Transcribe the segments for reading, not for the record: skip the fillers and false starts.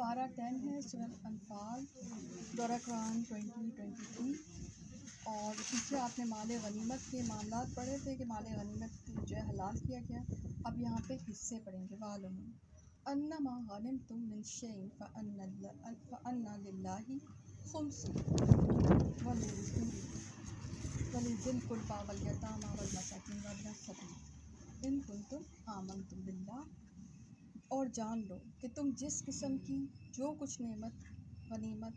پارہ 10 ہے سورہ انفال دورہ قرآن 2023۔ اور پیچھے آپ نے مال غنیمت کے معاملات پڑھے تھے کہ مال غنیمت جو ہے حلال کیا گیا۔ اب یہاں پہ حصے پڑھیں گے۔ وَاعْلَمُوا أَنَّمَا غَنِمْتُم مِّن شَيْءٍ فَأَنَّ لِلَّهِ خُمُسَهُ وَلِذِي الْقُرْبَىٰ وَالْيَتَامَىٰ وَالْمَسَاكِينِ وَابْنِ السَّبِيلِ إِن كُنتُمْ آمَنتُم بِاللَّهِ، اور جان لو کہ تم جس قسم کی جو کچھ غنیمت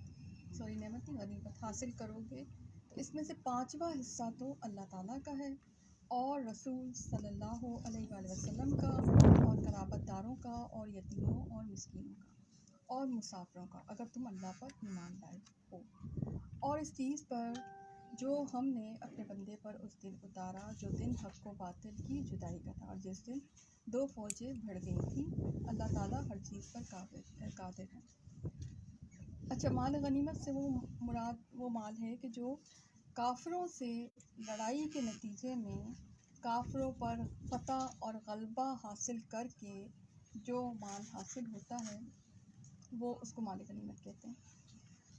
حاصل کرو گے تو اس میں سے 5واں حصہ تو اللہ تعالیٰ کا ہے اور رسول صلی اللہ علیہ وآلہ وسلم کا اور قرابت داروں کا اور یتیموں اور مسکینوں کا اور مسافروں کا، اگر تم اللہ پر ایمان لائے ہو، اور اس چیز پر جو ہم نے اپنے بندے پر اس دن اتارا جو دن حق و باطل کی جدائی کا تھا، اور جس دن 2 فوجیں بھڑ گئی تھیں۔ اللہ تعالیٰ ہر چیز پر قادر ہے۔ اچھا، مال غنیمت سے وہ مراد وہ مال ہے کہ جو کافروں سے لڑائی کے نتیجے میں کافروں پر فتح اور غلبہ حاصل کر کے جو مال حاصل ہوتا ہے وہ اس کو مال غنیمت کہتے ہیں۔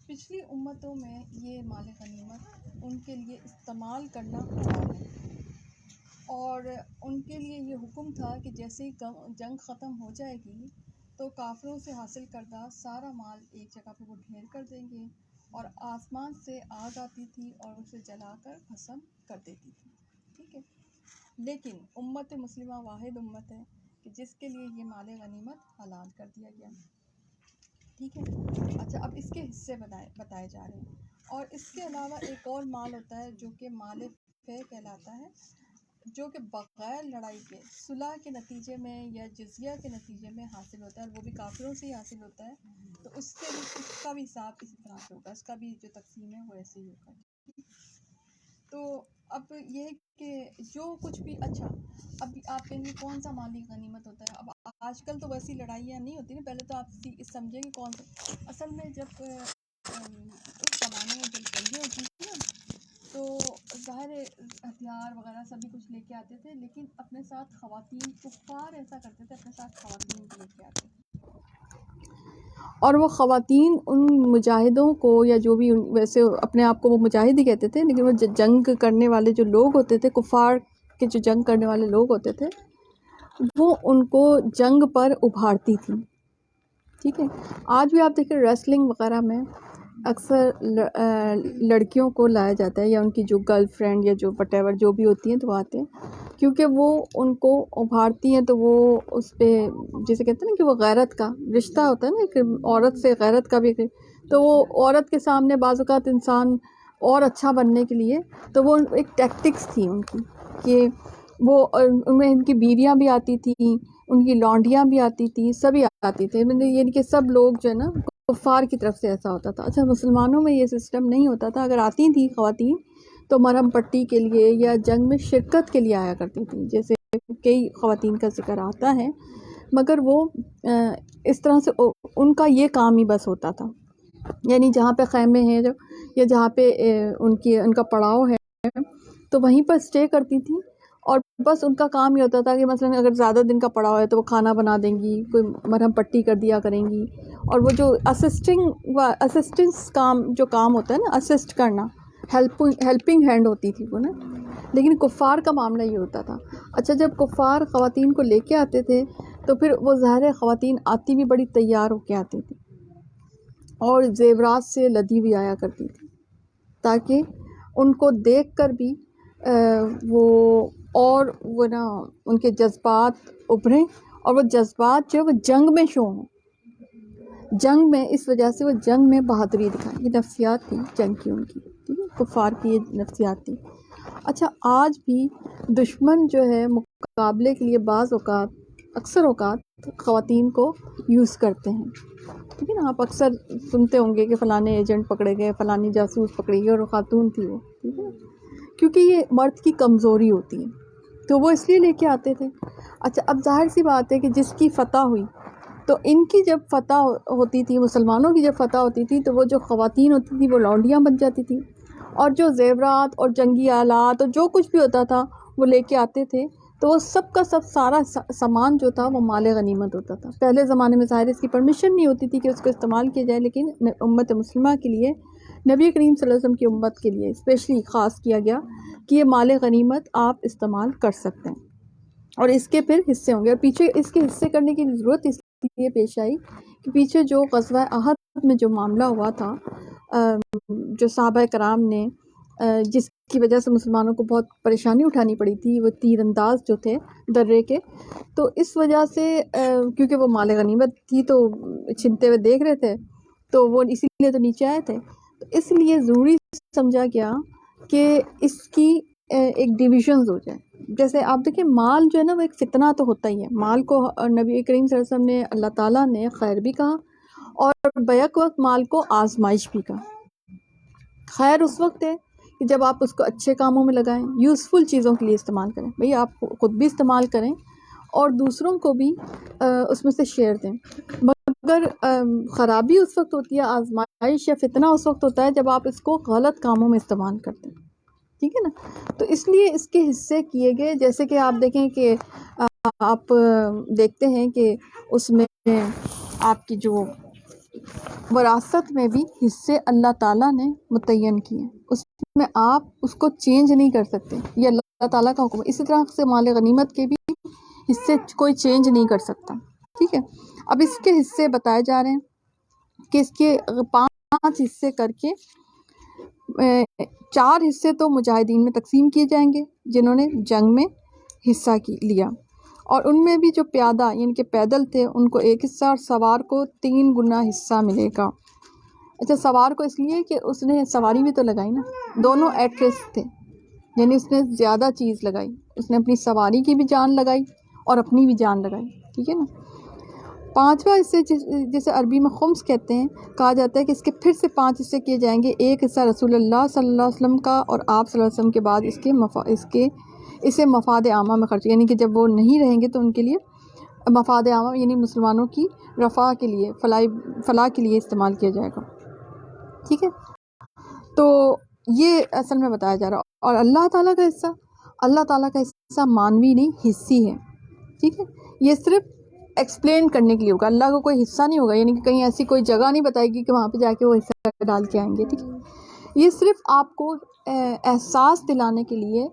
پچھلی امتوں میں یہ مال غنیمت ان کے لیے استعمال کرنا حرام ہے، اور ان کے لیے یہ حکم تھا کہ جیسے ہی جنگ ختم ہو جائے گی تو کافروں سے حاصل کردہ سارا مال ایک جگہ پہ وہ ڈھیر کر دیں گے، اور آسمان سے آگ آتی تھی اور اسے جلا کر بھسم کر دیتی تھی۔ ٹھیک ہے، لیکن امت مسلمہ واحد امت ہے کہ جس کے لیے یہ مال غنیمت حلال کر دیا گیا۔ ٹھیک ہے، اچھا، اب اس کے حصے بتائے جا رہے ہیں، اور اس کے علاوہ ایک اور مال ہوتا ہے جو کہ مال فے کہلاتا ہے، جو کہ بغیر لڑائی کے صلح کے نتیجے میں یا جزیہ کے نتیجے میں حاصل ہوتا ہے، اور وہ بھی کافروں سے ہی حاصل ہوتا ہے، تو اس کا بھی حساب اسی طرح سے ہوگا، اس کا بھی جو تقسیم ہے وہ ایسے ہی ہوگا۔ تو اب یہ کہ جو کچھ بھی، اچھا اب آپ کہیں گے کون سا مالی غنیمت ہوتا ہے؟ اب آج کل تو ویسی لڑائیاں نہیں ہوتی نا، پہلے تو آپ سمجھیں گے کون سا اصل میں جب اس زمانے میں جب جنگیں ہوتی تھیں نا تو ظاہر ہتھیار وغیرہ سبھی کچھ لے کے آتے تھے، لیکن اپنے ساتھ خواتین، کفار ایسا کرتے تھے اپنے ساتھ خواتین کو لے کے آتے تھے، اور وہ خواتین ان مجاہدوں کو یا جو بھی ویسے اپنے آپ کو وہ مجاہد ہی کہتے تھے، لیکن وہ جنگ کرنے والے جو لوگ ہوتے تھے، کفار کے جو جنگ کرنے والے لوگ ہوتے تھے، وہ ان کو جنگ پر ابھارتی تھیں۔ ٹھیک ہے، آج بھی آپ دیکھیں ریسلنگ وغیرہ میں اکثر لڑکیوں کو لایا جاتا ہے، یا ان کی جو گرل فرینڈ یا جو وٹ ایور جو بھی ہوتی ہیں تو وہ آتے ہیں، کیونکہ وہ ان کو ابھارتی ہیں، تو وہ اس پہ جسے کہتے ہیں نا کہ وہ غیرت کا رشتہ ہوتا ہے نا، کہ عورت سے غیرت کا بھی، تو وہ عورت کے سامنے بعض اوقات انسان اور اچھا بننے کے لیے، تو وہ ایک ٹیکٹکس تھی ان کی کہ وہ ان میں ان کی بیویاں بھی آتی تھیں، ان کی لونڈیاں بھی آتی تھیں، سبھی آتی تھیں، یعنی کہ سب لوگ جو ہے نا کفار کی طرف سے ایسا ہوتا تھا۔ اچھا، مسلمانوں میں یہ سسٹم نہیں ہوتا تھا، اگر آتی تھیں خواتین تو مرہم پٹی کے لیے یا جنگ میں شرکت کے لیے آیا کرتی تھیں، جیسے کئی خواتین کا ذکر آتا ہے، مگر وہ اس طرح سے ان کا یہ کام ہی بس ہوتا تھا، یعنی جہاں پہ خیمے ہیں یا جہاں پہ ان کا پڑاؤ ہے تو وہیں پر اسٹے کرتی تھیں، اور بس ان کا کام یہ ہوتا تھا کہ مثلا اگر زیادہ دن کا پڑاؤ ہے تو وہ کھانا بنا دیں گی، کوئی مرہم پٹی کر دیا کریں گی، اور وہ جو اسسٹنس کام ہوتا ہے نا، اسسٹ کرنا، ہیلپنگ ہینڈ ہوتی تھی وہ نا، لیکن کفار کا معاملہ یہ ہوتا تھا۔ اچھا، جب کفار خواتین کو لے کے آتے تھے تو پھر وہ ظاہر خواتین آتی بھی بڑی تیار ہو کے آتی تھی، اور زیورات سے لدی بھی آیا کرتی تھی، تاکہ ان کو دیکھ کر بھی وہ نا ان کے جذبات ابھریں، اور وہ جذبات جو ہے وہ جنگ میں شو ہوں، جنگ میں، اس وجہ سے وہ جنگ میں بہادری دکھائیں۔ یہ نفسیات تھی جنگ کی ان کی، ٹھیک ہے، کفار کی یہ نفسیات تھی۔ اچھا، آج بھی دشمن جو ہے مقابلے کے لیے بعض اوقات، اکثر اوقات خواتین کو یوز کرتے ہیں، ٹھیک ہے نا، آپ اکثر سنتے ہوں گے کہ فلانے ایجنٹ پکڑے گئے، فلانی جاسوس پکڑی گئی، اور وہ خاتون تھی وہ، ٹھیک ہے نا، کیونکہ یہ مرد کی کمزوری ہوتی ہے تو وہ اس لیے لے کے آتے تھے۔ اچھا، اب ظاہر سی بات ہے کہ جس کی فتح ہوئی تو ان کی جب فتح ہوتی تھی، مسلمانوں کی جب فتح ہوتی تھی تو وہ جو خواتین ہوتی تھی وہ لونڈیاں بن جاتی تھیں، اور جو زیورات اور جنگی آلات اور جو کچھ بھی ہوتا تھا وہ لے کے آتے تھے تو وہ سب کا سب سارا سامان جو تھا وہ مال غنیمت ہوتا تھا. پہلے زمانے میں ظاہر اس کی پرمیشن نہیں ہوتی تھی کہ اس کو استعمال کیا جائے، لیکن امت مسلمہ کے لیے، نبی کریم صلی اللہ علیہ وسلم کی امت کے لیے اسپیشلی خاص کیا گیا کہ یہ مال غنیمت آپ استعمال کر سکتے ہیں، اور اس کے پھر حصے ہوں گے. اور پیچھے اس کے حصے کرنے کی ضرورت اس لیے پیش آئی کہ پیچھے جو غزوہ احد میں جو معاملہ ہوا تھا، جو صحابہ کرام نے جس کی وجہ سے مسلمانوں کو بہت پریشانی اٹھانی پڑی تھی، وہ تیر انداز جو تھے درے کے، تو اس وجہ سے کیونکہ وہ مال غنیمت تھی تو چھنتے ہوئے دیکھ رہے تھے، تو وہ اسی لیے تو نیچے آئے تھے. تو اس لیے ضروری سمجھا گیا کہ اس کی ایک ڈویژنز ہو جائے. جیسے آپ دیکھیں مال جو ہے نا وہ ایک فتنہ تو ہوتا ہی ہے. مال کو نبی کریم صلی اللہ علیہ وسلم نے، اللہ تعالیٰ نے خیر بھی کہا اور بیک وقت مال کو آزمائش بھی کہا. خیر اس وقت ہے کہ جب آپ اس کو اچھے کاموں میں لگائیں، یوزفل چیزوں کے لیے استعمال کریں. بھئی آپ خود بھی استعمال کریں اور دوسروں کو بھی اس میں سے شیئر دیں. مگر خرابی اس وقت ہوتی ہے، آزمائش یا فتنہ اس وقت ہوتا ہے جب آپ اس کو غلط کاموں میں استعمال کرتے ہیں. ٹھیک ہے نا؟ تو اس لیے اس کے حصے کیے گئے. جیسے کہ آپ دیکھیں کہ آپ دیکھتے ہیں کہ اس میں آپ کی جو وراثت میں بھی حصے اللہ تعالیٰ نے متعین کیے ہیں، اس میں آپ اس کو چینج نہیں کر سکتے، یہ اللہ تعالیٰ کا حکم ہے. اسی طرح سے مال غنیمت کے بھی حصے کوئی چینج نہیں کر سکتا. ٹھیک ہے. اب اس کے حصے بتائے جا رہے ہیں کہ اس کے 5 حصے کر کے 4 حصے تو مجاہدین میں تقسیم کیے جائیں گے جنہوں نے جنگ میں حصہ لیا، اور ان میں بھی جو پیادہ یعنی کہ پیدل تھے ان کو 1 حصہ، اور سوار کو 3 گنا حصہ ملے گا. اچھا، سوار کو اس لیے کہ اس نے سواری بھی تو لگائی نا، دونوں ایٹ رسک تھے، یعنی اس نے زیادہ چیز لگائی، اس نے اپنی سواری کی بھی جان لگائی اور اپنی بھی جان لگائی. ٹھیک ہے نا. 5واں حصے جسے عربی میں خمس کہتے ہیں، کہا جاتا ہے کہ اس کے پھر سے 5 حصے کیے جائیں گے. 1 حصہ رسول اللہ صلی اللہ علیہ وسلم کا، اور آپ صلی اللہ علیہ وسلم کے بعد اسے مفاد عامہ میں خرچ، یعنی کہ جب وہ نہیں رہیں گے تو ان کے لیے مفاد عامہ یعنی مسلمانوں کی رفاہ کے لیے، فلاح کے لیے استعمال کیا جائے گا. ٹھیک ہے. تو یہ اصل میں بتایا جا رہا. اور اللہ تعالیٰ کا حصہ، اللہ تعالیٰ کا حصہ مانوی نہیں حصی ہے. ٹھیک ہے. یہ صرف ایکسپلین کرنے کے لیے ہوگا، اللہ کو کوئی حصہ نہیں ہوگا، یعنی کہ کہیں ایسی کوئی جگہ نہیں بتائے گی کہ وہاں پہ جا کے وہ حصہ ڈال کے آئیں گے. ٹھیک ہے. یہ صرف آپ کو احساس دلانے کے لیے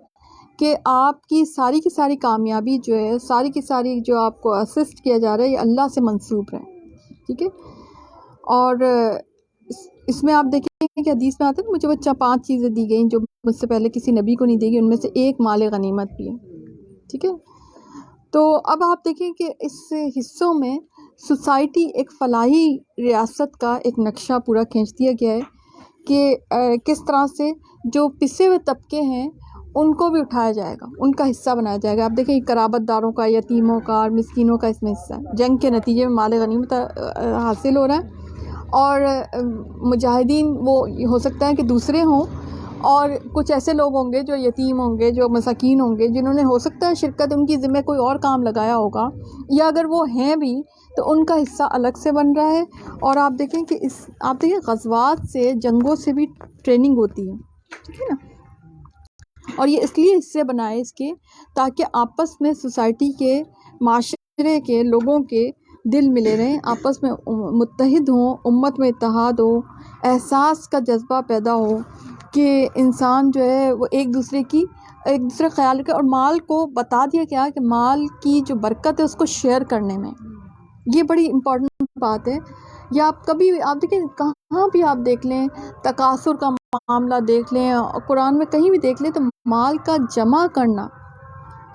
کہ آپ کی ساری کامیابی جو ہے، ساری جو آپ کو اسسٹ کیا جا رہا ہے، یہ اللہ سے منسوب ہے. ٹھیک ہے. اور اس میں آپ دیکھیں کہ حدیث میں آتا ہے کہ مجھے وہ 5 چیزیں دی گئیں جو مجھ سے پہلے کسی نبی کو نہیں دی گئی، ان میں سے ایک مال غنیمت بھی ہے. ٹھیک ہے. تو اب آپ دیکھیں کہ اس حصوں میں سوسائٹی ایک فلاحی ریاست کا ایک نقشہ پورا کھینچ دیا گیا ہے کہ کس طرح سے جو پسے ہوئے طبقے ہیں ان کو بھی اٹھایا جائے گا، ان کا حصہ بنایا جائے گا. آپ دیکھیں قرابت داروں کا، یتیموں کا اور مسکینوں کا اس میں حصہ ہے. جنگ کے نتیجے میں مال غنیمت حاصل ہو رہا ہے، اور مجاہدین وہ ہو سکتا ہے کہ دوسرے ہوں، اور کچھ ایسے لوگ ہوں گے جو یتیم ہوں گے، جو مساکین ہوں گے، جنہوں نے ہو سکتا ہے شرکت ان کی ذمہ کوئی اور کام لگایا ہوگا، یا اگر وہ ہیں بھی تو ان کا حصہ الگ سے بن رہا ہے. اور آپ دیکھیں کہ آپ دیکھیں غزوات سے، جنگوں سے بھی ٹریننگ ہوتی ہے. ٹھیک ہے نا. اور یہ اس لیے حصے بنائے اس کے تاکہ آپس میں سوسائٹی کے، معاشرے کے لوگوں کے دل ملے رہیں، آپس میں متحد ہوں، امت میں اتحاد ہو، احساس کا جذبہ پیدا ہو کہ انسان جو ہے وہ ایک دوسرے کا خیال رکھے. اور مال کو بتا دیا گیا کہ مال کی جو برکت ہے اس کو شیئر کرنے میں، یہ بڑی امپورٹنٹ بات ہے. یا آپ کبھی آپ دیکھیں کہاں بھی آپ دیکھ لیں، تکاثر کا معاملہ دیکھ لیں، قرآن میں کہیں بھی دیکھ لیں، تو مال کا جمع کرنا،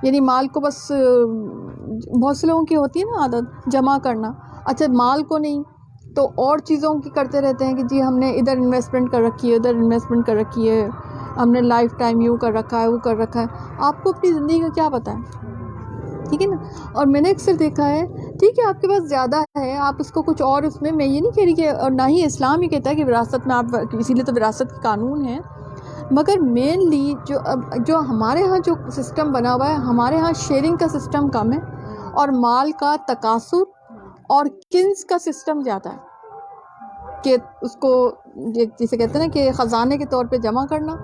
یعنی مال کو بس بہت سے لوگوں کی ہوتی ہے نا عادت جمع کرنا. اچھا، مال کو نہیں تو اور چیزوں کی کرتے رہتے ہیں کہ جی ہم نے ادھر انویسٹمنٹ کر رکھی ہے، ادھر انویسٹمنٹ کر رکھی ہے، ہم نے لائف ٹائم یوں کر رکھا ہے، وہ کر رکھا ہے. آپ کو اپنی زندگی کا کیا پتہ ہے؟ ٹھیک ہے نا. اور میں نے اکثر دیکھا ہے، ٹھیک ہے آپ کے پاس زیادہ ہے، آپ اس کو کچھ اور، اس میں یہ نہیں کہہ رہی کہ، اور نہ ہی اسلام ہی کہتا ہے کہ وراثت میں آپ، اسی لیے تو وراثت کے قانون ہے. مگر مینلی جو ہمارے ہاں جو سسٹم بنا ہوا ہے، ہمارے ہاں شیئرنگ کا سسٹم کم ہے، اور مال کا تکاثر اور کنز کا سسٹم زیادہ ہے کہ اس کو جسے کہتے ہیں نا کہ خزانے کے طور پہ جمع کرنا.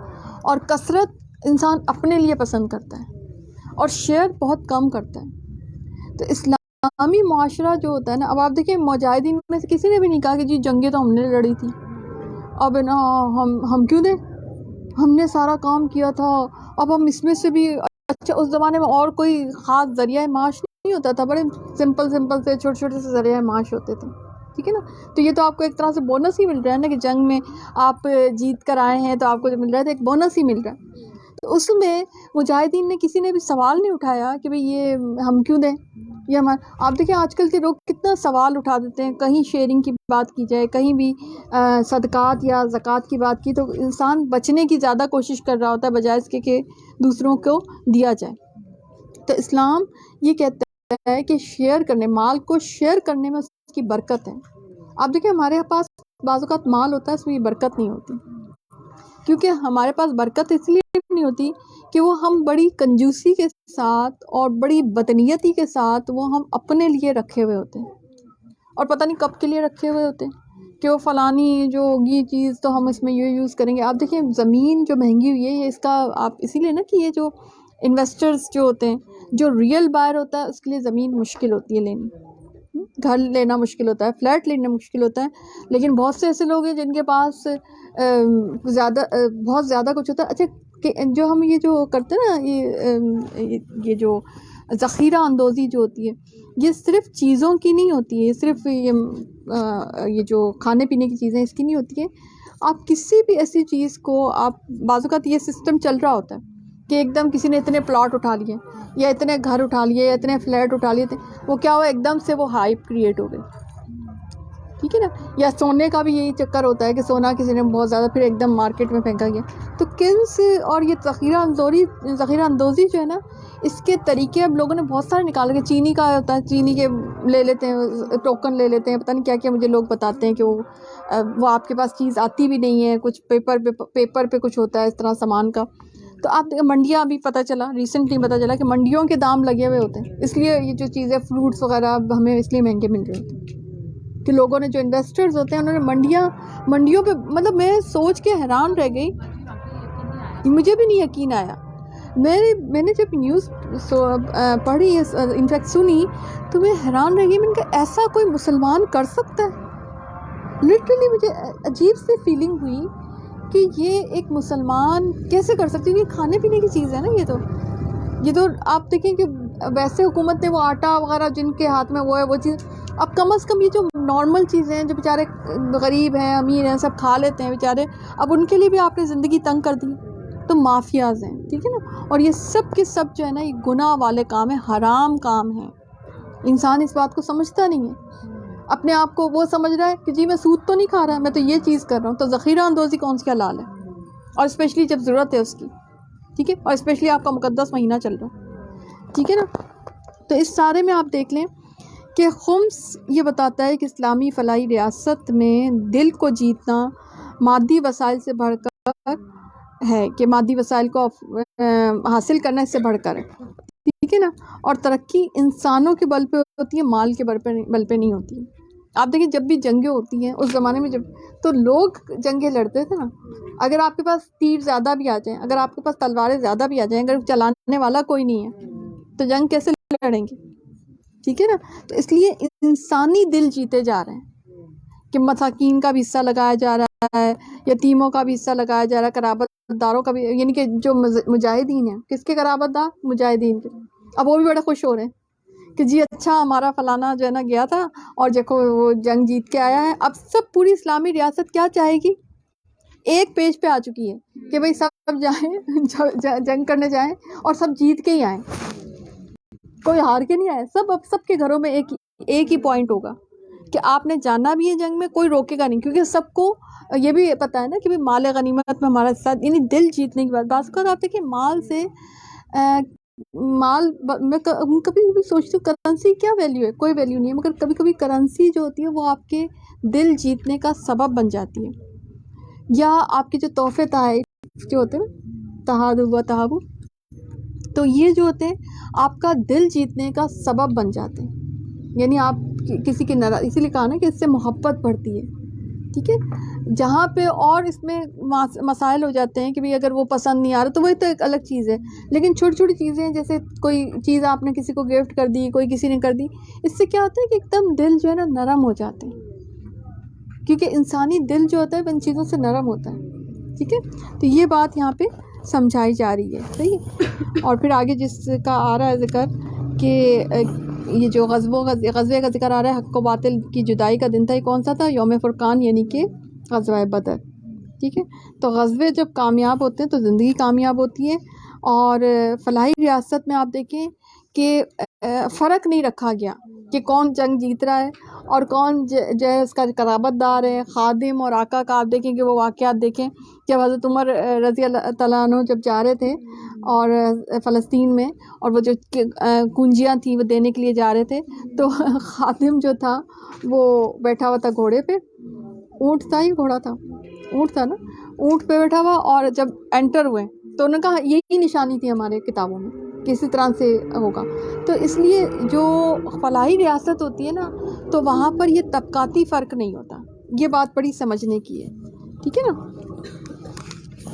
اور کثرت انسان اپنے لیے پسند کرتا ہے، اور شیئر بہت کم کرتا ہے۔ تو اسلامی معاشرہ جو ہوتا ہے نا، اب آپ دیکھیں مجاہدین میں سے کسی نے بھی نہیں کہا کہ جی جنگیں تو ہم نے لڑی تھی، اب نا ہم کیوں دیں، ہم نے سارا کام کیا تھا، اب ہم اس میں سے بھی۔ اچھا اس زمانے میں اور کوئی خاص ذریعہ معاش نہیں ہوتا تھا، بڑے سمپل سے چھوٹے چھوٹے سے ذریعہ معاش ہوتے تھے، ٹھیک ہے نا۔ تو یہ تو آپ کو ایک طرح سے بونس ہی مل رہا ہے نا، کہ جنگ میں آپ جیت کر آئے ہیں تو آپ کو جو مل رہا ہے تو ایک بونس ہی مل رہا ہے۔ تو اس میں مجاہدین نے کسی نے بھی سوال نہیں اٹھایا کہ بھئی یہ ہم کیوں دیں، یہ ہمارا۔ آپ دیکھیں آج کل کے لوگ کتنا سوال اٹھا دیتے ہیں، کہیں شیئرنگ کی بات کی جائے، کہیں بھی صدقات یا زکوٰۃ کی بات کی تو انسان بچنے کی زیادہ کوشش کر رہا ہوتا ہے بجائے اس کے کہ دوسروں کو دیا جائے۔ تو اسلام یہ کہتا ہے کہ شیئر کرنے، مال کو شیئر کرنے میں اس کی برکت ہے۔ آپ دیکھیں ہمارے پاس بعض اوقات مال ہوتا ہے، اس میں یہ برکت نہیں ہوتی، کیونکہ ہمارے پاس برکت اس لیے نہیں ہوتی کہ وہ ہم بڑی کنجوسی کے ساتھ اور بڑی بدنیتی کے ساتھ وہ ہم اپنے لیے رکھے ہوئے ہوتے ہیں، اور پتہ نہیں کب کے لیے رکھے ہوئے ہوتے ہیں کہ وہ فلانی جو ہوگی چیز تو ہم اس میں یہ یوز کریں گے۔ آپ دیکھیں زمین جو مہنگی ہوئی ہے، یہ اس کا آپ اسی لیے نا کہ یہ جو انویسٹرز جو ہوتے ہیں، جو ریئل بائر ہوتا ہے اس کے لیے زمین مشکل ہوتی ہے لینی، گھر لینا مشکل ہوتا ہے، فلیٹ لینا مشکل ہوتا ہے، لیکن بہت سے ایسے لوگ ہیں جن کے پاس بہت زیادہ کچھ ہوتا ہے۔ اچھا کہ جو ہم یہ جو کرتے ہیں نا، یہ جو ذخیرہ اندوزی جو ہوتی ہے، یہ صرف چیزوں کی نہیں ہوتی ہے، صرف یہ جو کھانے پینے کی چیزیں اس کی نہیں ہوتی ہے۔ آپ کسی بھی ایسی چیز کو آپ بعض اوقات یہ سسٹم چل رہا ہوتا ہے کہ ایک دم کسی نے اتنے پلاٹ اٹھا لیے یا اتنے گھر اٹھا لیے یا اتنے فلیٹ اٹھا لیے تھے، وہ کیا ہوا ایک دم سے وہ ہائپ کریٹ ہو گئی، ٹھیک ہے نا۔ یا سونے کا بھی یہی چکر ہوتا ہے کہ سونا کسی نے بہت زیادہ پھر ایک دم مارکیٹ میں پھینکا گیا۔ تو کنز اور یہ ذخیرہ اندوزی جو ہے نا، اس کے طریقے اب لوگوں نے بہت سارے نکالے کہ چینی کا ہوتا ہے، چینی کے لے لیتے ہیں ٹوکن لے لیتے ہیں، پتہ نہیں کیا کیا مجھے لوگ بتاتے ہیں کہ وہ آپ کے پاس چیز آتی بھی نہیں ہے، کچھ پیپر پہ کچھ ہوتا ہے اس طرح سامان کا۔ تو آپ منڈیاں بھی پتہ چلا، ریسنٹلی پتہ چلا کہ منڈیوں کے دام لگے ہوئے ہوتے ہیں، اس لیے یہ جو چیزیں فروٹس وغیرہ ہمیں اس لیے مہنگے مل رہے ہوتے ہیں کہ لوگوں نے جو انویسٹرز ہوتے ہیں انہوں نے منڈیوں پہ، مطلب میں سوچ کے حیران رہ گئی، مجھے بھی نہیں یقین آیا۔ میں نے جب نیوز پڑھی، انفیکٹ سنی، تو میں حیران رہ گئی، میں نے کہا ایسا کوئی مسلمان کر سکتا ہے؟ لٹرلی مجھے عجیب سی فیلنگ ہوئی کہ یہ ایک مسلمان کیسے کر سکتی ہے؟ یہ کھانے پینے کی چیز ہے نا، یہ تو آپ دیکھیں کہ ویسے حکومت نے وہ آٹا وغیرہ جن کے ہاتھ میں وہ ہے وہ چیز، اب کم از کم یہ جو نارمل چیزیں ہیں جو بیچارے غریب ہیں امیر ہیں سب کھا لیتے ہیں بیچارے، اب ان کے لیے بھی آپ نے زندگی تنگ کر دی۔ تو مافیاز ہیں، ٹھیک ہے نا، اور یہ سب کے سب جو ہے نا یہ گناہ والے کام ہیں، حرام کام ہیں۔ انسان اس بات کو سمجھتا نہیں ہے، اپنے آپ کو وہ سمجھ رہا ہے کہ جی میں سود تو نہیں کھا رہا، میں تو یہ چیز کر رہا ہوں۔ تو ذخیرہ اندوزی کون سی حلال ہے، اور اسپیشلی جب ضرورت ہے اس کی، ٹھیک ہے، اور اسپیشلی آپ کا مقدس مہینہ چل رہا ہے، ٹھیک ہے نا۔ تو اس سارے میں آپ دیکھ لیں کہ خمس یہ بتاتا ہے کہ اسلامی فلاحی ریاست میں دل کو جیتنا مادی وسائل سے بڑھ کر ہے، کہ مادی وسائل کو حاصل کرنا اس سے بڑھ کر ہے، ٹھیک ہے نا، اور ترقی انسانوں کے بل پہ ہوتی ہے، مال کے بل پہ نہیں ہوتی۔ آپ دیکھیں جب بھی جنگیں ہوتی ہیں اس زمانے میں، جب تو لوگ جنگیں لڑتے تھے نا، اگر آپ کے پاس تیر زیادہ بھی آ جائیں، اگر آپ کے پاس تلواریں زیادہ بھی آ جائیں، اگر چلانے والا کوئی نہیں ہے تو جنگ کیسے لڑیں گے، ٹھیک ہے نا۔ تو اس لیے انسانی دل جیتے جا رہے ہیں کہ مساکین کا بھی حصہ لگایا جا رہا ہے، یتیموں کا بھی حصہ لگایا جا رہا ہے، قرابت داروں کا بھی، یعنی کہ جو مجاہدین ہیں، کس کے قرابت دار؟ مجاہدین کے۔ اب وہ بھی بڑے خوش ہو رہے ہیں کہ جی اچھا ہمارا فلانا جو ہے نا گیا تھا اور دیکھو وہ جنگ جیت کے آیا ہے۔ اب سب پوری اسلامی ریاست کیا چاہے گی؟ ایک پیج پہ آ چکی ہے کہ بھئی سب جائیں، جنگ کرنے جائیں اور سب جیت کے ہی آئیں، کوئی ہار کے نہیں آئے۔ اب سب کے گھروں میں ایک ہی پوائنٹ ہوگا کہ آپ نے جانا بھی ہے جنگ میں، کوئی روکے گا نہیں، کیونکہ سب کو یہ بھی پتہ ہے نا کہ مال غنیمت میں ہمارا ساتھ، یعنی دل جیتنے کی بات۔ بعض اوقات آپ دیکھیں مال سے میں کبھی کبھی سوچتی ہوں کرنسی کیا ویلیو ہے، کوئی ویلیو نہیں ہے، مگر کبھی کبھی کرنسی جو ہوتی ہے وہ آپ کے دل جیتنے کا سبب بن جاتی ہے، یا آپ کے جو تحفے تحائف جو ہوتے ہیں نا، تحادو و تحابو، تو یہ جو ہوتے ہیں آپ کا دل جیتنے کا سبب بن جاتے ہیں، یعنی آپ کسی کی ناراض، اسی لیے کہا نا کہ اس سے محبت بڑھتی ہے، ٹھیک ہے. جہاں پہ اور اس میں مسائل ہو جاتے ہیں کہ بھئی اگر وہ پسند نہیں آ رہا تو وہی تو ایک الگ چیز ہے، لیکن چھوٹی چھوٹی چیزیں جیسے کوئی چیز آپ نے کسی کو گفٹ کر دی، کوئی کسی نے کر دی، اس سے کیا ہوتا ہے کہ ایک دم دل جو ہے نا نرم ہو جاتے ہیں، کیونکہ انسانی دل جو ہوتا ہے ان چیزوں سے نرم ہوتا ہے. ٹھیک ہے. تو یہ بات یہاں پہ سمجھائی جا رہی ہے. صحیح ہے. اور پھر آگے جس کا آ رہا ہے ذکر کہ یہ جو غزوے کا ذکر آ رہا ہے، حق و باطل کی جدائی کا دن تھا، یہ کون سا تھا؟ یوم فرقان، یعنی کہ غزوہ بدر. ٹھیک ہے. تو غزوے جب کامیاب ہوتے ہیں تو زندگی کامیاب ہوتی ہے. اور فلاحی ریاست میں آپ دیکھیں کہ فرق نہیں رکھا گیا کہ کون جنگ جیت رہا ہے اور کون جو ہے اس کا قرابت دار ہے، خادم اور آقا کا. آپ دیکھیں کہ وہ واقعات دیکھیں جب حضرت عمر رضی اللہ تعالیٰ عنہ جب جا رہے تھے اور فلسطین میں، اور وہ جو کنجیاں تھیں وہ دینے کے لیے جا رہے تھے، تو خادم جو تھا وہ بیٹھا ہوا تھا گھوڑے پہ. اونٹ تھا یا گھوڑا تھا؟ اونٹ تھا نا. اونٹ پہ بیٹھا ہوا، اور جب انٹر ہوئے تو انہوں نے کہا یہی نشانی تھی ہمارے کتابوں میں کہ اسی طرح سے ہوگا. تو اس لیے جو فلاحی ریاست ہوتی ہے نا تو وہاں پر یہ طبقاتی فرق نہیں ہوتا. یہ بات بڑی سمجھنے کی ہے. ٹھیک ہے نا.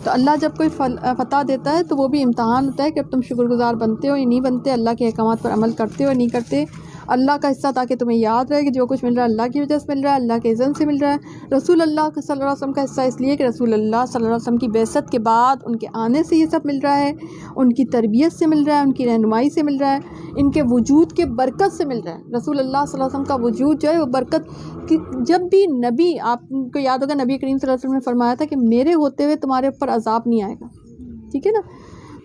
تو اللہ جب کوئی فتح دیتا ہے تو وہ بھی امتحان ہوتا ہے کہ اب تم شکر گزار بنتے ہو یا نہیں بنتے، اللہ کے احکامات پر عمل کرتے ہو یا نہیں کرتے. اللہ کا حصہ تاکہ تمہیں یاد رہے کہ جو کچھ مل رہا ہے اللہ کی وجہ سے مل رہا ہے، اللہ کے اذن سے مل رہا ہے. رسول اللہ صلی اللہ علیہ وسلم کا حصہ اس لیے کہ رسول اللہ صلی اللہ علیہ وسلم کی بعثت کے بعد ان کے آنے سے یہ سب مل رہا ہے، ان کی تربیت سے مل رہا ہے، ان کی رہنمائی سے مل رہا ہے، ان کے وجود کے برکت سے مل رہا ہے. رسول اللہ صلی اللہ علیہ وسلم کا وجود جو ہے وہ برکت کی. جب بھی نبی، آپ کو یاد ہوگا نبی کریم صلی اللہ علیہ وسلم نے فرمایا تھا کہ میرے ہوتے ہوئے تمہارے اوپر عذاب نہیں آئے گا. ٹھیک ہے نا.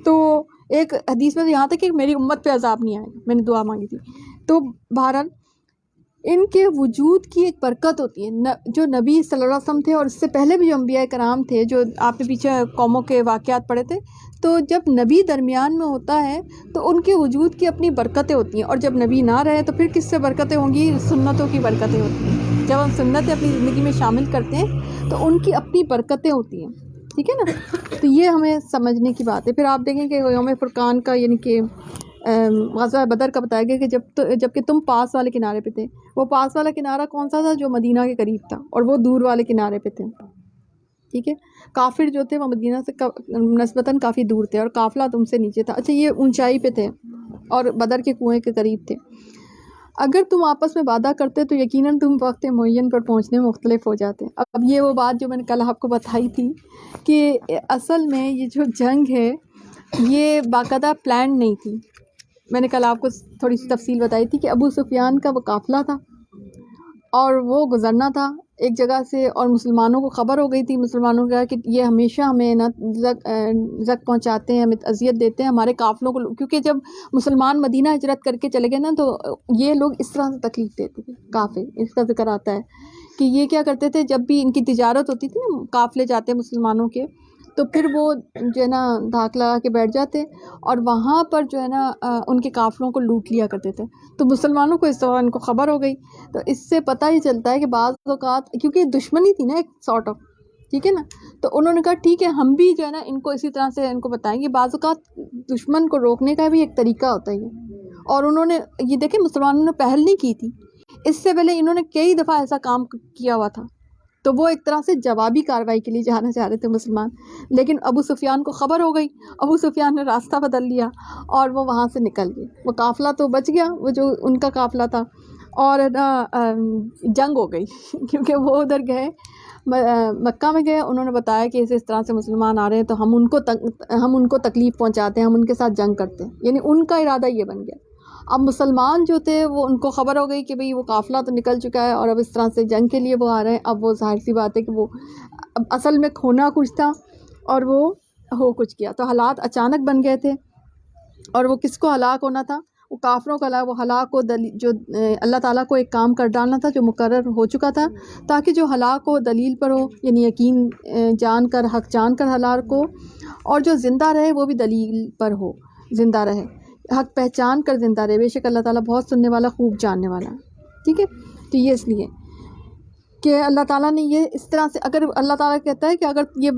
تو ایک حدیث میں یہاں تک کہ میری امت پہ عذاب نہیں آئے گا، میں نے دعا مانگی تھی. تو بہرحال ان کے وجود کی ایک برکت ہوتی ہے. جو نبی صلی اللہ علیہ وسلم تھے اور اس سے پہلے بھی جو انبیاء کرام تھے، جو آپ نے پیچھے قوموں کے واقعات پڑھے تھے، تو جب نبی درمیان میں ہوتا ہے تو ان کے وجود کی اپنی برکتیں ہوتی ہیں. اور جب نبی نہ رہے تو پھر کس سے برکتیں ہوں گی؟ سنتوں کی برکتیں ہوتی ہیں. جب ہم سنتیں اپنی زندگی میں شامل کرتے ہیں تو ان کی اپنی برکتیں ہوتی ہیں. ٹھیک ہے نا. تو یہ ہمیں سمجھنے کی بات ہے. پھر آپ دیکھیں کہ یوم فرقان کا یعنی کہ غزوہ بدر کا بتایا گیا کہ جب کہ تم پاس والے کنارے پہ تھے. وہ پاس والا کنارہ کون سا تھا؟ جو مدینہ کے قریب تھا، اور وہ دور والے کنارے پہ تھے. ٹھیک ہے. کافر جو تھے وہ مدینہ سے نسبتاً کافی دور تھے، اور قافلہ تم سے نیچے تھا. اچھا، یہ اونچائی پہ تھے اور بدر کے کنویں کے قریب تھے. اگر تم آپس میں وعدہ کرتے تو یقیناً تم وقت معین پر پہنچنے میں مختلف ہو جاتے. اب یہ وہ بات جو میں نے کل آپ کو بتائی تھی کہ اصل میں یہ جو جنگ ہے یہ باقاعدہ پلان نہیں تھی. میں نے کل آپ کو تھوڑی سی تفصیل بتائی تھی کہ ابو سفیان کا وہ قافلہ تھا اور وہ گزرنا تھا ایک جگہ سے، اور مسلمانوں کو خبر ہو گئی تھی، مسلمانوں کو کہ یہ ہمیشہ ہمیں نا زک پہنچاتے ہیں، ہمیں اذیت دیتے ہیں، ہمارے قافلوں کو. کیونکہ جب مسلمان مدینہ ہجرت کر کے چلے گئے نا تو یہ لوگ اس طرح سے تکلیف دیتے تھے. کافر، اس کا ذکر آتا ہے کہ یہ کیا کرتے تھے، جب بھی ان کی تجارت ہوتی تھی نا، قافلے جاتے مسلمانوں کے، تو پھر وہ جو ہے نا دھاک لگا کے بیٹھ جاتے اور وہاں پر جو ہے نا ان کے قافلوں کو لوٹ لیا کرتے تھے. تو مسلمانوں کو اس دوران ان کو خبر ہو گئی. تو اس سے پتہ ہی چلتا ہے کہ بعض اوقات کیونکہ دشمنی تھی نا ایک سارٹ آف، ٹھیک ہے نا، تو انہوں نے کہا ٹھیک ہے ہم بھی جو ہے نا ان کو اسی طرح سے ان کو بتائیں گے. بعض اوقات دشمن کو روکنے کا بھی ایک طریقہ ہوتا ہے. اور انہوں نے یہ دیکھیں مسلمانوں نے پہل نہیں کی تھی، اس سے پہلے انہوں نے کئی دفعہ ایسا کام کیا ہوا تھا. تو وہ ایک طرح سے جوابی کارروائی کے لیے جانا چاہ رہے تھے مسلمان، لیکن ابو سفیان کو خبر ہو گئی. ابو سفیان نے راستہ بدل لیا اور وہ وہاں سے نکل گئے. وہ قافلہ تو بچ گیا، وہ جو ان کا قافلہ تھا، اور جنگ ہو گئی کیونکہ وہ ادھر گئے مکہ میں گئے. انہوں نے بتایا کہ اس طرح سے مسلمان آ رہے ہیں تو ہم ان کو تکلیف پہنچاتے ہیں، ہم ان کے ساتھ جنگ کرتے ہیں. یعنی ان کا ارادہ یہ بن گیا. اب مسلمان جو تھے وہ ان کو خبر ہو گئی کہ بھئی وہ قافلہ تو نکل چکا ہے اور اب اس طرح سے جنگ کے لیے وہ آ رہے ہیں. اب وہ ظاہر سی بات ہے کہ وہ اب اصل میں کھونا کچھ تھا اور وہ ہو کچھ کیا. تو حالات اچانک بن گئے تھے، اور وہ کس کو ہلاک ہونا تھا؟ وہ کافروں کا ہلاک. وہ ہلاک کو جو اللہ تعالیٰ کو ایک کام کر ڈالنا تھا جو مقرر ہو چکا تھا، تاکہ جو ہلاک ہو دلیل پر ہو، یعنی یقین جان کر، حق جان کر ہلاک ہو، اور جو زندہ رہے وہ بھی دلیل پر ہو، زندہ رہے، حق پہچان کر زندہ رہے. بے شک اللہ تعالیٰ بہت سننے والا، خوب جاننے والا ہے. ٹھیک ہے. تو یہ اس لیے کہ اللہ تعالیٰ نے یہ اس طرح سے، اگر اللہ تعالیٰ کہتا ہے کہ اگر یہ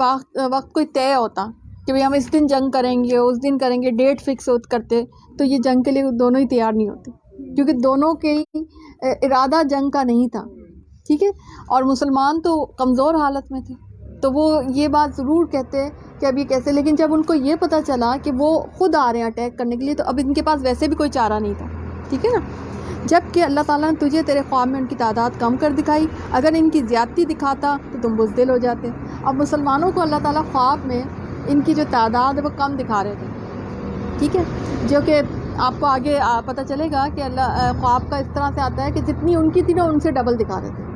وقت کوئی طے ہوتا کہ بھئی ہم اس دن جنگ کریں گے، اس دن کریں گے، ڈیٹ فکس کرتے، تو یہ جنگ کے لیے دونوں ہی تیار نہیں ہوتے، کیونکہ دونوں کے ارادہ جنگ کا نہیں تھا. ٹھیک ہے، اور مسلمان تو کمزور حالت میں تھے، تو وہ یہ بات ضرور کہتے کہ اب یہ کیسے، لیکن جب ان کو یہ پتہ چلا کہ وہ خود آ رہے ہیں اٹیک کرنے کے لیے، تو اب ان کے پاس ویسے بھی کوئی چارہ نہیں تھا، ٹھیک ہے نا. جب کہ اللہ تعالیٰ نے تجھے تیرے خواب میں ان کی تعداد کم کر دکھائی، اگر ان کی زیادتی دکھاتا تو تم بزدل ہو جاتے. اب مسلمانوں کو اللہ تعالیٰ خواب میں ان کی جو تعداد ہے وہ کم دکھا رہے تھے، ٹھیک ہے، جو کہ آپ کو آگے پتہ چلے گا کہ اللہ خواب کا اس طرح سے آتا ہے کہ جتنی ان کی تھی نا ان سے ڈبل دکھا رہے تھے،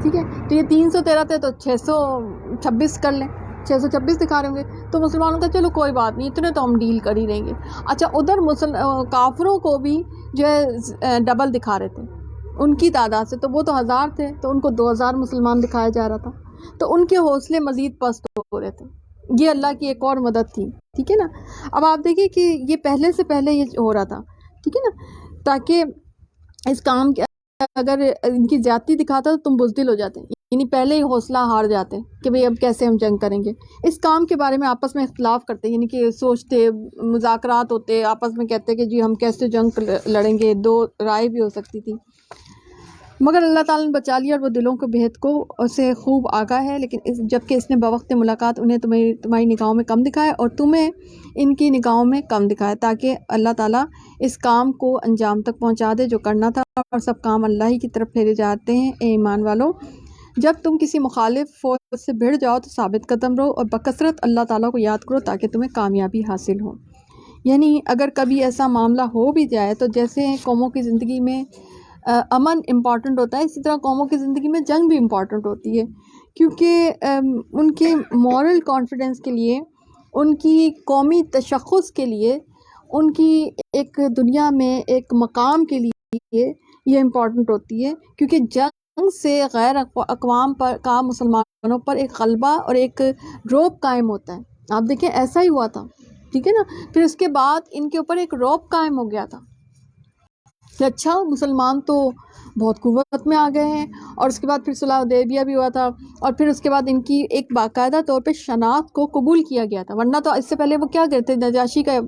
ٹھیک ہے. تو یہ 313 تھے تو 626 کر لیں، 626 دکھا رہے ہوں گے. تو مسلمانوں کا چلو کوئی بات نہیں، اتنے تو ہم ڈیل کر ہی لیں گے. اچھا ادھر کافروں کو بھی جو ہے ڈبل دکھا رہے تھے ان کی تعداد سے، تو وہ تو 1000 تھے تو ان کو 2000 مسلمان دکھایا جا رہا تھا، تو ان کے حوصلے مزید پست ہو رہے تھے. یہ اللہ کی ایک اور مدد تھی، ٹھیک ہے نا. اب آپ دیکھیے کہ یہ پہلے سے پہلے یہ ہو رہا تھا، ٹھیک ہے نا، تاکہ اس کام کے اگر ان کی زیادتی دکھاتا تو تم بزدل ہو جاتے، یعنی پہلے ہی حوصلہ ہار جاتے کہ بھئی اب کیسے ہم جنگ کریں گے. اس کام کے بارے میں آپس میں اختلاف کرتے، یعنی کہ سوچتے، مذاکرات ہوتے، آپس میں کہتے کہ جی ہم کیسے جنگ لڑیں گے، دو رائے بھی ہو سکتی تھی. مگر اللہ تعالیٰ نے بچا لیا اور وہ دلوں کے بھید کو سے خوب آگاہ ہے. لیکن جب کہ اس نے بوقت ملاقات انہیں تمہاری نگاہوں میں کم دکھایا اور تمہیں ان کی نگاہوں میں کم دکھایا، تاکہ اللہ تعالیٰ اس کام کو انجام تک پہنچا دے جو کرنا تھا، اور سب کام اللہ ہی کی طرف پھیرے جاتے ہیں. اے ایمان والو، جب تم کسی مخالف فوج سے بھڑ جاؤ تو ثابت قدم رہو اور بکثرت اللہ تعالیٰ کو یاد کرو تاکہ تمہیں کامیابی حاصل ہو. یعنی اگر کبھی ایسا معاملہ ہو بھی جائے تو جیسے قوموں کی زندگی میں امن امپورٹنٹ ہوتا ہے، اسی طرح قوموں کی زندگی میں جنگ بھی امپورٹنٹ ہوتی ہے، کیونکہ ان کے مورل کانفیڈنس کے لیے، ان کی قومی تشخص کے لیے، ان کی ایک دنیا میں ایک مقام کے لیے یہ امپورٹنٹ ہوتی ہے. کیونکہ جنگ سے غیر اقوام پر کا مسلمانوں پر ایک غلبہ اور ایک رعب قائم ہوتا ہے. آپ دیکھیں ایسا ہی ہوا تھا، ٹھیک ہے نا. پھر اس کے بعد ان کے اوپر ایک رعب قائم ہو گیا تھا کہ اچھا مسلمان تو بہت قوت میں آ گئے ہیں. اور اس کے بعد پھر صلح حدیبیہ بھی ہوا تھا، اور پھر اس کے بعد ان کی ایک باقاعدہ طور پہ شناخت کو قبول کیا گیا تھا. ورنہ تو اس سے پہلے وہ کیا کہتے تھے، نجاشی کا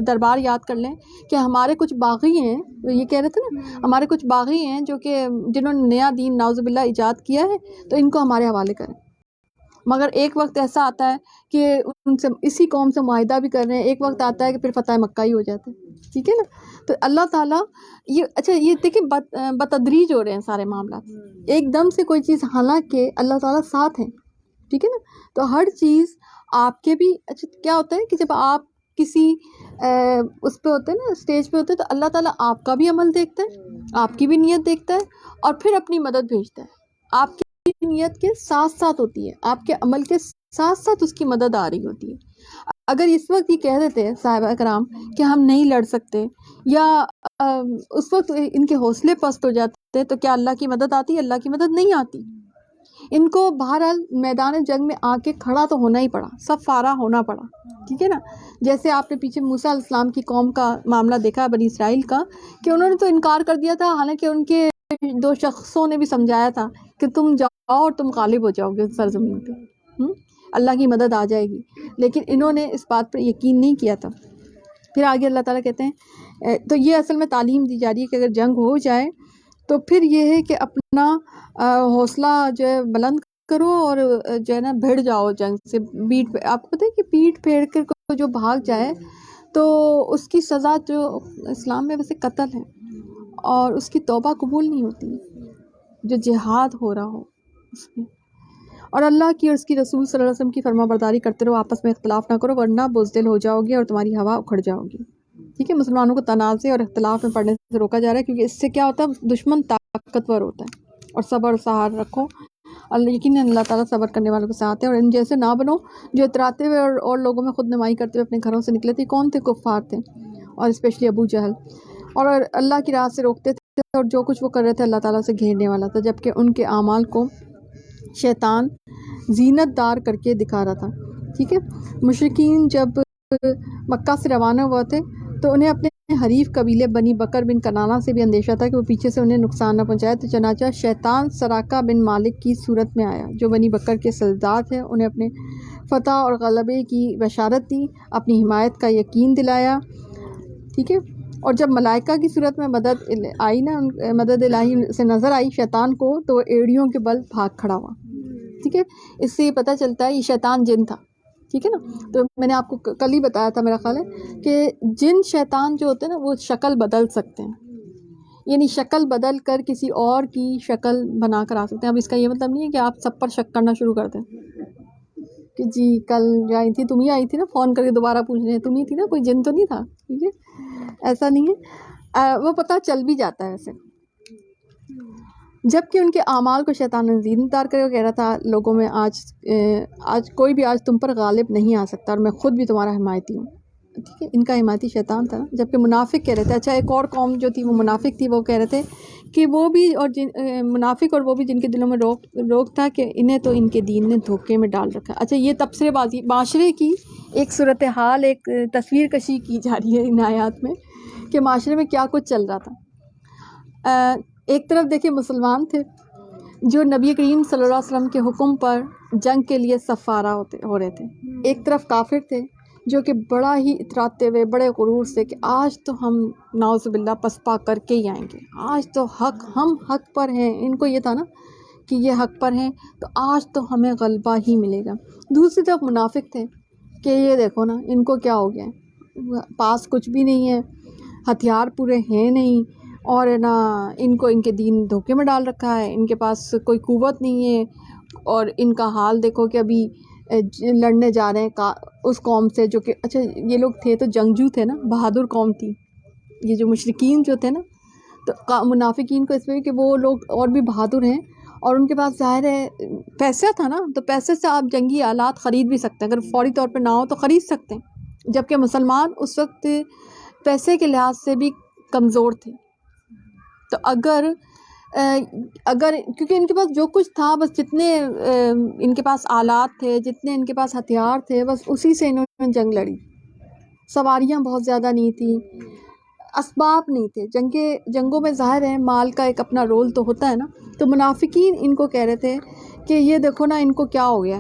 دربار یاد کر لیں کہ ہمارے کچھ باغی ہیں، یہ کہہ رہے تھے نا، ہمارے کچھ باغی ہیں جو کہ جنہوں نے نیا دین نعوذ باللہ ایجاد کیا ہے، تو ان کو ہمارے حوالے کریں. مگر ایک وقت ایسا آتا ہے کہ ان سے اسی قوم سے معاہدہ بھی کر رہے ہیں، ایک وقت آتا ہے کہ پھر فتح مکہ ہی ہو جاتا ہے، ٹھیک ہے نا. تو اللہ تعالیٰ یہ اچھا یہ دیکھیں بتدریج ہو رہے ہیں سارے معاملات، ایک دم سے کوئی چیز، حالانکہ اللہ تعالیٰ ساتھ ہیں، ٹھیک ہے نا. تو ہر چیز آپ کے بھی اچھا کیا ہوتا ہے کہ جب آپ کسی اس پہ ہوتے ہیں نا، اسٹیج پہ ہوتے ہیں، تو اللہ تعالیٰ آپ کا بھی عمل دیکھتا ہے، آپ کی بھی نیت دیکھتا ہے، اور پھر اپنی مدد بھیجتا ہے. آپ کی نیت کے ساتھ ساتھ ہوتی ہے، آپ کے عمل کے ساتھ ساتھ اس کی مدد آ رہی ہوتی ہے. اگر اس وقت یہ کہہ دیتے صحابہ کرام کہ ہم نہیں لڑ سکتے، یا اس وقت ان کے حوصلے پست ہو جاتے، تو کیا اللہ کی مدد آتی؟ اللہ کی مدد نہیں آتی. ان کو بہرحال میدان جنگ میں آ کے کھڑا تو ہونا ہی پڑا، سب فارا ہونا پڑا، ٹھیک ہے نا. جیسے آپ نے پیچھے موسیٰ علیہ السلام کی قوم کا معاملہ دیکھا، بنی اسرائیل کا، کہ انہوں نے تو انکار کر دیا تھا، حالانکہ ان کے 2 شخصوں نے بھی سمجھایا تھا کہ تم جاؤ اور تم غالب ہو جاؤ گے سرزمین پہ، اللہ کی مدد آ جائے گی. لیکن انہوں نے اس بات پر یقین نہیں کیا تھا. پھر آگے اللہ تعالیٰ کہتے ہیں، تو یہ اصل میں تعلیم دی جا رہی ہے کہ اگر جنگ ہو جائے تو پھر یہ ہے کہ اپنا حوصلہ جو ہے بلند کرو، اور جو ہے نا بھیڑ جاؤ جنگ سے. آپ کو پتہ ہے کہ پیٹھ پھیر کر جو بھاگ جائے تو اس کی سزا جو اسلام میں ویسے قتل ہے، اور اس کی توبہ قبول نہیں ہوتی جو جہاد ہو رہا ہو اس میں. اور اللہ کی اور اس کی رسول صلی اللہ علیہ وسلم کی فرما برداری کرتے رہو، آپس میں اختلاف نہ کرو ورنہ بزدل ہو جاؤ گے اور تمہاری ہوا اکھڑ جاؤ گی. ٹھیک ہے، مسلمانوں کو تنازع اور اختلاف میں پڑنے سے روکا جا رہا ہے، کیونکہ اس سے کیا ہوتا ہے، دشمن طاقتور ہوتا ہے. اور صبر اور سہار رکھو، یقیناً اللہ تعالیٰ صبر کرنے والوں کے ساتھ ہے. اور ان جیسے نہ بنو جو اتراتے ہوئے اور لوگوں میں خود نمائی کرتے ہوئے اپنے گھروں سے نکلے تھے. کون تھے؟ کفار تھے، اور اسپیشلی ابو جہل. اور اللہ کی راہ سے روکتے تھے، اور جو کچھ وہ کر رہے تھے اللہ تعالیٰ سے گھیرنے والا تھا، جبکہ ان کے اعمال کو شیطان زینت دار کر کے دکھا رہا تھا. ٹھیک ہے، مشرکین جب مکہ سے روانہ ہوا تھے تو انہیں اپنے حریف قبیلے بنی بکر بن کنانہ سے بھی اندیشہ تھا کہ وہ پیچھے سے انہیں نقصان نہ پہنچائے. تو چنانچہ شیطان سراقہ بن مالک کی صورت میں آیا، جو بنی بکر کے سردار تھے. انہیں اپنے فتح اور غلبے کی بشارت دی، اپنی حمایت کا یقین دلایا. ٹھیک ہے، اور جب ملائکہ کی صورت میں مدد آئی نا، مدد الہی سے نظر آئی شیطان کو، تو وہ ایڑیوں کے بل بھاگ کھڑا ہوا. ٹھیک ہے، اس سے یہ پتہ چلتا ہے یہ شیطان جن تھا. ٹھیک ہے نا. تو میں نے آپ کو کل ہی بتایا تھا میرا خیال ہے کہ جن شیطان جو ہوتے ہیں نا وہ شکل بدل سکتے ہیں، یعنی شکل بدل کر کسی اور کی شکل بنا کر آ سکتے ہیں. اب اس کا یہ مطلب نہیں ہے کہ آپ سب پر شک کرنا شروع کر دیں کہ جی کل جو آئی تھی تم ہی آئی تھی نا، فون کر کے دوبارہ پوچھ رہے ہیں تم ہی تھی نا، کوئی جن تو نہیں تھا. ٹھیک ہے، ایسا نہیں ہے. وہ پتہ چل بھی جاتا ہے ایسے. جب کہ ان کے اعمال کو شیطان نے زین دار کرے. وہ کہہ رہا تھا لوگوں میں آج کوئی بھی آج تم پر غالب نہیں آ سکتا، اور میں خود بھی تمہارا حمایتی ہوں. ٹھیک ہے، ان کا حمایتی شیطان تھا. جبکہ منافق کہہ رہے تھے. اچھا، ایک اور قوم جو تھی وہ منافق تھی، وہ کہہ رہے تھے کہ وہ بھی اور منافق اور وہ بھی جن کے دلوں میں روک تھا کہ انہیں تو ان کے دین نے دھوکے میں ڈال رکھا. اچھا، یہ تبصرے بازی معاشرے کی ایک صورتحال، ایک تصویر کشی کی جا رہی ہے ان آیات میں کہ معاشرے میں کیا کچھ چل رہا تھا. ایک طرف دیکھیں مسلمان تھے جو نبی کریم صلی اللہ علیہ وسلم کے حکم پر جنگ کے لیے سفارہ ہو رہے تھے. ایک طرف کافر تھے جو کہ بڑا ہی اتراتے ہوئے بڑے غرور سے کہ آج تو ہم نعوذ باللہ پسپا کر کے ہی آئیں گے، آج تو ہم حق پر ہیں. ان کو یہ تھا نا کہ یہ حق پر ہیں تو آج تو ہمیں غلبہ ہی ملے گا. دوسری طرف منافق تھے کہ یہ دیکھو نا ان کو کیا ہو گیا ہے، پاس کچھ بھی نہیں ہے، ہتھیار پورے ہیں نہیں، اور نا ان کو ان کے دین دھوکے میں ڈال رکھا ہے، ان کے پاس کوئی قوت نہیں ہے. اور ان کا حال دیکھو کہ ابھی لڑنے جا رہے ہیں اس قوم سے جو کہ اچھا یہ لوگ تھے تو جنگجو تھے نا، بہادر قوم تھی. یہ جو مشرکین جو تھے نا، تو منافقین کو اس میں کہ وہ لوگ اور بھی بہادر ہیں، اور ان کے پاس ظاہر ہے پیسہ تھا نا، تو پیسے سے آپ جنگی آلات خرید بھی سکتے ہیں، اگر فوری طور پہ نہ ہو تو خرید سکتے ہیں. جبکہ مسلمان اس وقت پیسے کے لحاظ سے بھی کمزور تھے. تو اگر کیونکہ ان کے پاس جو کچھ تھا، بس جتنے ان کے پاس آلات تھے، جتنے ان کے پاس ہتھیار تھے، بس اسی سے انہوں نے جنگ لڑی. سواریاں بہت زیادہ نہیں تھیں، اسباب نہیں تھے. جنگوں میں ظاہر ہے مال کا ایک اپنا رول تو ہوتا ہے نا. تو منافقین ان کو کہہ رہے تھے کہ یہ دیکھو نا ان کو کیا ہو گیا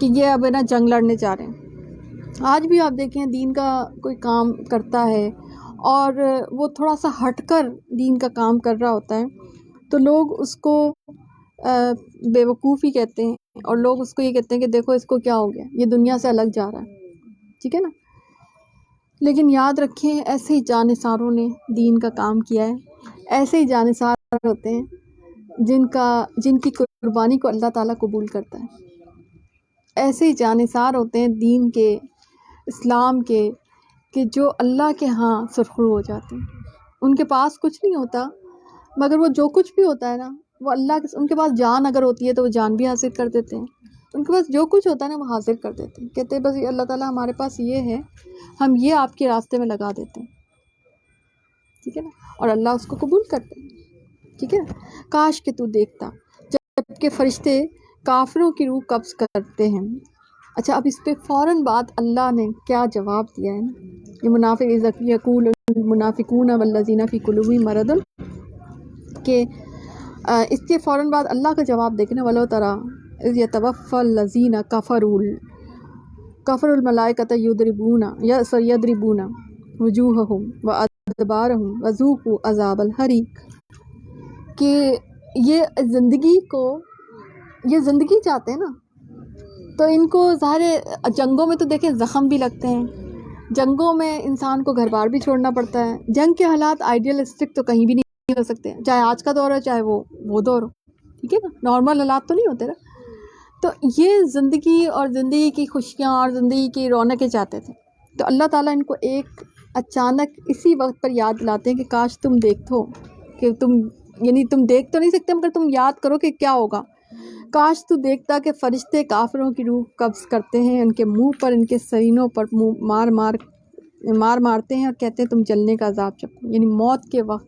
کہ یہ اب نا جنگ لڑنے جا رہے ہیں. آج بھی آپ دیکھیں دین کا کوئی کام کرتا ہے اور وہ تھوڑا سا ہٹ کر دین کا کام کر رہا ہوتا ہے تو لوگ اس کو بیوقوفی کہتے ہیں، اور لوگ اس کو یہ کہتے ہیں کہ دیکھو اس کو کیا ہو گیا، یہ دنیا سے الگ جا رہا ہے. ٹھیک ہے نا. لیکن یاد رکھیں ایسے ہی جانثاروں نے دین کا کام کیا ہے. ایسے ہی جانثار ہوتے ہیں جن کی قربانی کو اللہ تعالیٰ قبول کرتا ہے. ایسے ہی جانثار ہوتے ہیں دین کے، اسلام کے، کہ جو اللہ کے ہاں سرخرو ہو جاتے ہیں. ان کے پاس کچھ نہیں ہوتا، مگر وہ جو کچھ بھی ہوتا ہے نا وہ اللہ کے، ان کے پاس جان اگر ہوتی ہے تو وہ جان بھی حاصل کر دیتے ہیں. ان کے پاس جو کچھ ہوتا ہے نا وہ حاصل کر دیتے ہیں. کہتے ہیں بس اللہ تعالیٰ ہمارے پاس یہ ہے، ہم یہ آپ کے راستے میں لگا دیتے ہیں. ٹھیک ہے نا. اور اللہ اس کو قبول کرتے ہیں. ٹھیک ہے نا. کاش کہ تو دیکھتا جب کہ فرشتے کافروں کی روح قبض کرتے ہیں. اچھا، اب اس پہ فوراً بعد اللہ نے کیا جواب دیا ہے نا، یہ منافق یقول المنافقون والذین فی قلوبہم مرض، کہ اس کے فوراً بعد اللہ کا جواب دیکھنا، ولو تری اذ یتوفی الذین کفروا الملائکۃ یضربون وجوہہم وادبارہم وذوقوا عذاب الحریق. کہ یہ زندگی چاہتے ہیں نا، تو ان کو ظاہر ہے جنگوں میں تو دیکھیں زخم بھی لگتے ہیں، جنگوں میں انسان کو گھر بار بھی چھوڑنا پڑتا ہے. جنگ کے حالات آئیڈیلسٹک تو کہیں بھی نہیں ہو سکتے، چاہے آج کا دور ہو چاہے وہ دور ہو. ٹھیک ہے نا. نارمل حالات تو نہیں ہوتے نا. تو یہ زندگی اور زندگی کی خوشیاں اور زندگی کی رونقیں چاہتے تھے. تو اللہ تعالیٰ ان کو ایک اچانک اسی وقت پر یاد دلاتے ہیں کہ کاش تم دیکھو کہ تم دیکھ تو نہیں سکتے مگر تم یاد کرو کہ کیا ہوگا. کاش تو دیکھتا کہ فرشتے کافروں کی روح قبض کرتے ہیں، ان کے منہ پر، ان کے سینوں پر مار مارتے ہیں اور کہتے ہیں تم جلنے کا عذاب چکھو. یعنی موت کے وقت